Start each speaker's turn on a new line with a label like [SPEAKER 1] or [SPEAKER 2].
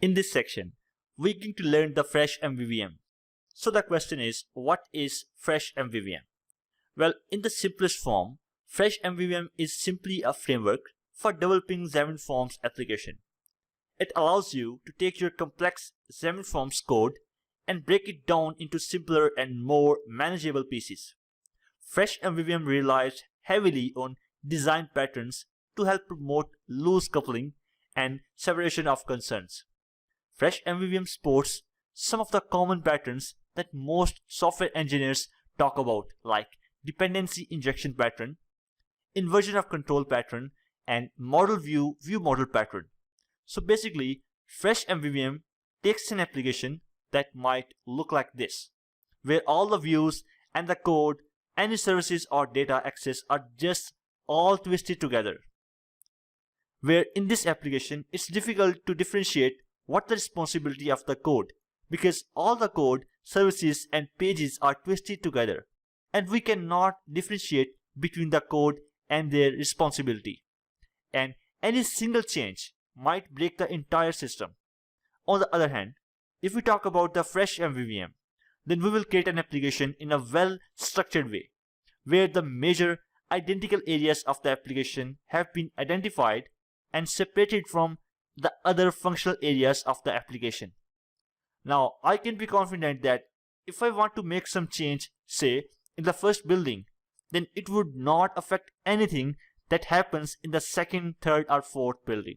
[SPEAKER 1] In this section, we're going to learn the Fresh MVVM. So the question is, what is Fresh MVVM? Well, in the simplest form, Fresh MVVM is simply a framework for developing Xamarin Forms application. It allows you to take your complex Xamarin Forms code and break it down into simpler and more manageable pieces. Fresh MVVM relies heavily on design patterns to help promote loose coupling and separation of concerns. Fresh MVVM supports some of the common patterns that most software engineers talk about, like dependency injection pattern, inversion of control pattern, and model view model pattern. So basically, Fresh MVVM takes an application that might look like this, where all the views and the code, any services or data access are just all twisted together. Where in this application, it's difficult to differentiate what the responsibility of the code, because all the code, services and pages are twisted together, and we cannot differentiate between the code and their responsibility. And any single change might break the entire system. On the other hand, if we talk about the Fresh MVVM, then we will create an application in a well-structured way, where the major identical areas of the application have been identified and separated from the other functional areas of the application. Now, I can be confident that if I want to make some change, say, in the first building, then it would not affect anything that happens in the second, third, or fourth building.